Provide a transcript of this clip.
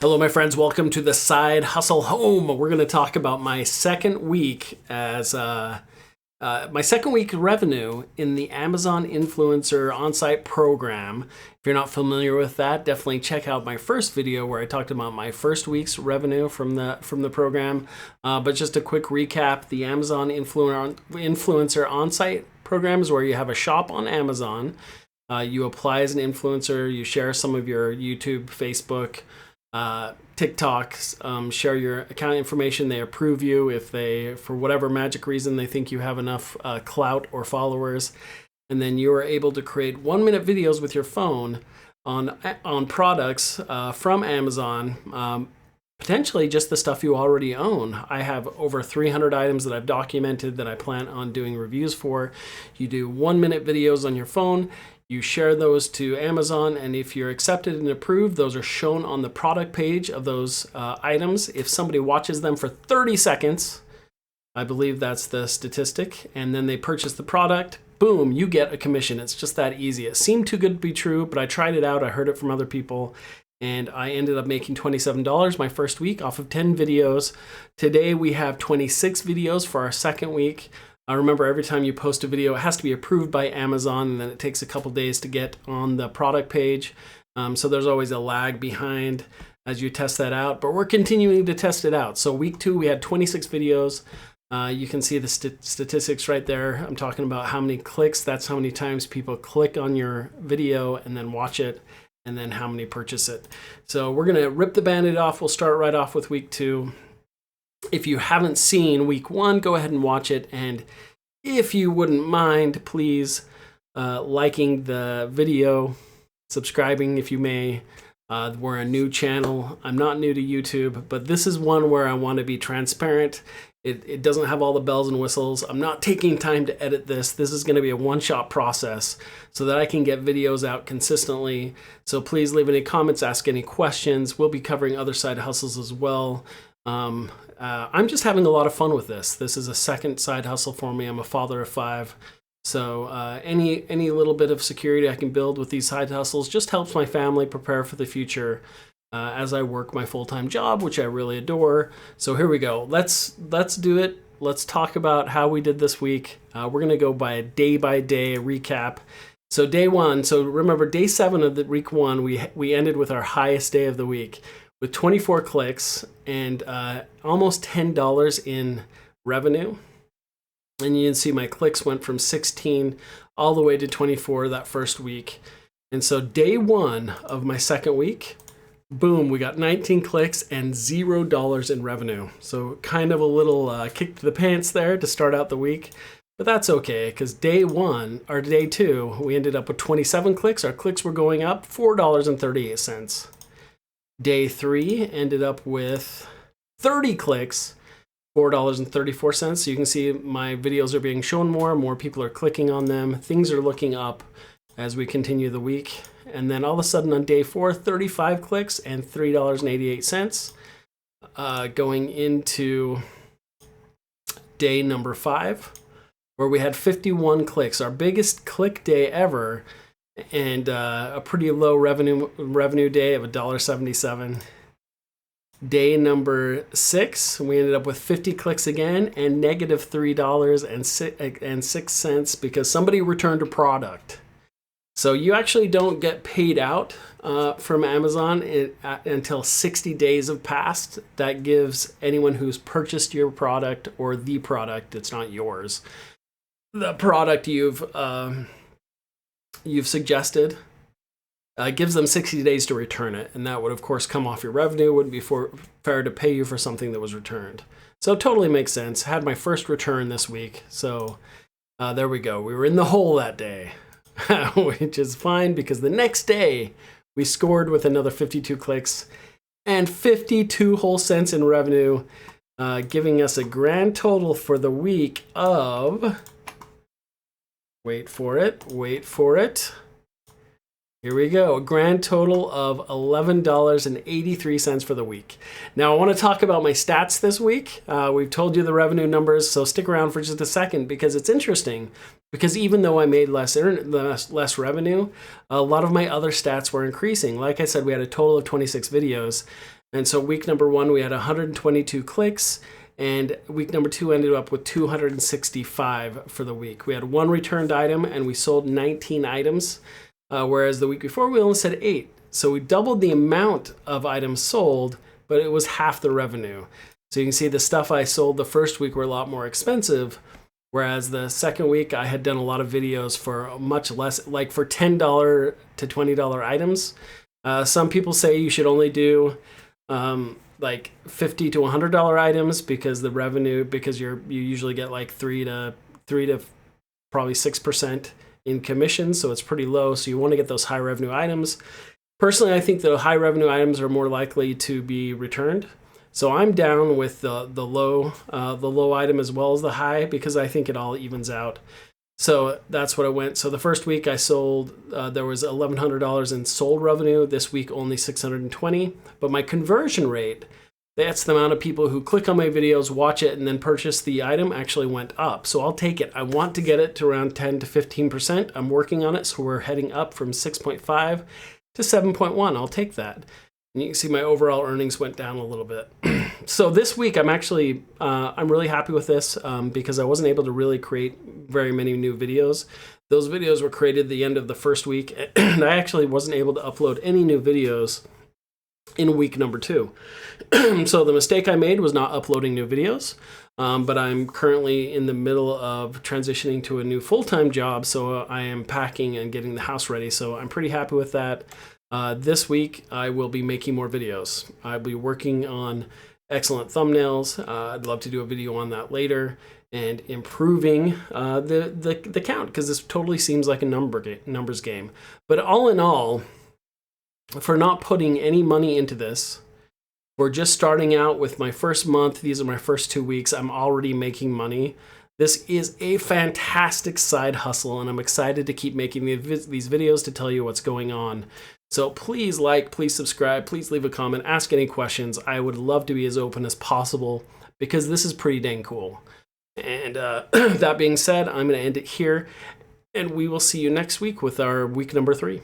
Hello, my friends. Welcome to the Side Hustle Home. We're going to talk about my second week as my second week revenue in the Amazon Influencer On-Site Program. If you're not familiar with that, definitely check out my first video where I talked about my first week's revenue from the program. But just a quick recap: the Amazon Influencer On-Site Program is where you have a shop on Amazon. You apply as an influencer. You share some of your YouTube, Facebook, TikToks, share your account information. They approve you if they, for whatever magic reason, they think you have enough clout or followers. And then you are able to create 1-minute videos with your phone on products from Amazon, potentially just the stuff you already own. I have over 300 items that I've documented that I plan on doing reviews for. You do 1-minute videos on your phone. You share those to Amazon, and if you're accepted and approved, those are shown on the product page of those items. If somebody watches them for 30 seconds, I believe that's the statistic, and then they purchase the product, boom, you get a commission. It's just that easy. It seemed too good to be true, but I tried it out. I heard it from other people, and I ended up making $27 my first week off of 10 videos. Today we have 26 videos for our second week. Remember, every time you post a video, it has to be approved by Amazon, and then it takes a couple days to get on the product page. So there's always a lag behind as you test that out, but we're continuing to test it out. So week 2, we had 26 videos. You can see the statistics right there. I'm talking about how many clicks. That's how many times people click on your video and then watch it, and then how many purchase it. So we're going to rip the Band-Aid off. We'll start right off with week 2. If you haven't seen week 1, go ahead and watch it. And if you wouldn't mind, please liking the video, subscribing if you may. We're a new channel. I'm not new to YouTube, but this is one where I want to be transparent. It doesn't have all the bells and whistles. I'm not taking time to edit this. This is going to be a one-shot process so that I can get videos out consistently. So please leave any comments, ask any questions. We'll be covering other side hustles as well. I'm just having a lot of fun with this. This is a second side hustle for me. I'm a father of 5. So any little bit of security I can build with these side hustles just helps my family prepare for the future as I work my full-time job, which I really adore. So here we go. Let's do it. Let's talk about how we did this week. We're going to go by day recap. So day 1, so remember day 7 of the week 1, we ended with our highest day of the week, with 24 clicks and almost $10 in revenue. And you can see my clicks went from 16 all the way to 24 that first week. And so day 1 of my second week, boom, we got 19 clicks and $0 in revenue. So kind of a little kick to the pants there to start out the week. But that's okay, because day 2, we ended up with 27 clicks. Our clicks were going up, $4.38. Day 3 ended up with 30 clicks, $4.34. So you can see my videos are being shown more people are clicking on them. Things are looking up as we continue the week. And then all of a sudden on day 4, 35 clicks and $3.88. Going into day number 5, where we had 51 clicks, our biggest click day ever, and a pretty low revenue day of $1.77. Day number 6, we ended up with 50 clicks again and negative $3.06 because somebody returned a product. So you actually don't get paid out from Amazon until 60 days have passed. That gives anyone who's purchased your product, or the product, it's not yours, the product you've suggested, gives them 60 days to return it, and that would of course come off your revenue. Wouldn't be fair to pay you for something that was returned. So it totally makes sense. Had my first return this week, so there we go. We were in the hole that day, which is fine because the next day we scored with another 52 clicks and 52 whole cents in revenue, giving us a grand total for the week of, wait for it. Here we go. A grand total of $11.83 for the week. Now, I want to talk about my stats this week. We've told you the revenue numbers, so stick around for just a second because it's interesting. Because even though I made less revenue, a lot of my other stats were increasing. Like I said, we had a total of 26 videos. And so week number 1, we had 122 clicks, and week number 2 ended up with 265 for the week. We had 1 returned item, and we sold 19 items, whereas the week before we only said 8. So we doubled the amount of items sold, but it was half the revenue. So you can see the stuff I sold the first week were a lot more expensive, whereas the second week I had done a lot of videos for much less, like for $10 to $20 items. Some people say you should only do like $50 to $100 items because the revenue, because you usually get like 3 to probably 6% in commission, so it's pretty low. So you want to get those high revenue items. Personally, I think the high revenue items are more likely to be returned. So I'm down with the low item as well as the high, because I think it all evens out. So that's what I went. So the first week I sold, there was $1,100 in sold revenue. This week only $620. But my conversion rate, that's the amount of people who click on my videos, watch it, and then purchase the item, actually went up. So I'll take it. I want to get it to around 10 to 15%. I'm working on it. So we're heading up from 6.5 to 7.1. I'll take that. And you can see my overall earnings went down a little bit. So this week, I'm really happy with this because I wasn't able to really create very many new videos. Those videos were created at the end of the first week, and I actually wasn't able to upload any new videos in week number 2. So the mistake I made was not uploading new videos, but I'm currently in the middle of transitioning to a new full-time job, so I am packing and getting the house ready, so I'm pretty happy with that. This week, I will be making more videos. I'll be working on excellent thumbnails. I'd love to do a video on that later, and improving the count, because this totally seems like a numbers game. But all in all, for not putting any money into this, we're just starting out with my first month. These are my first 2 weeks. I'm already making money. This is a fantastic side hustle, and I'm excited to keep making these videos to tell you what's going on. So please like, please subscribe, please leave a comment, ask any questions. I would love to be as open as possible because this is pretty dang cool. And that being said, I'm going to end it here, and we will see you next week with our week number 3.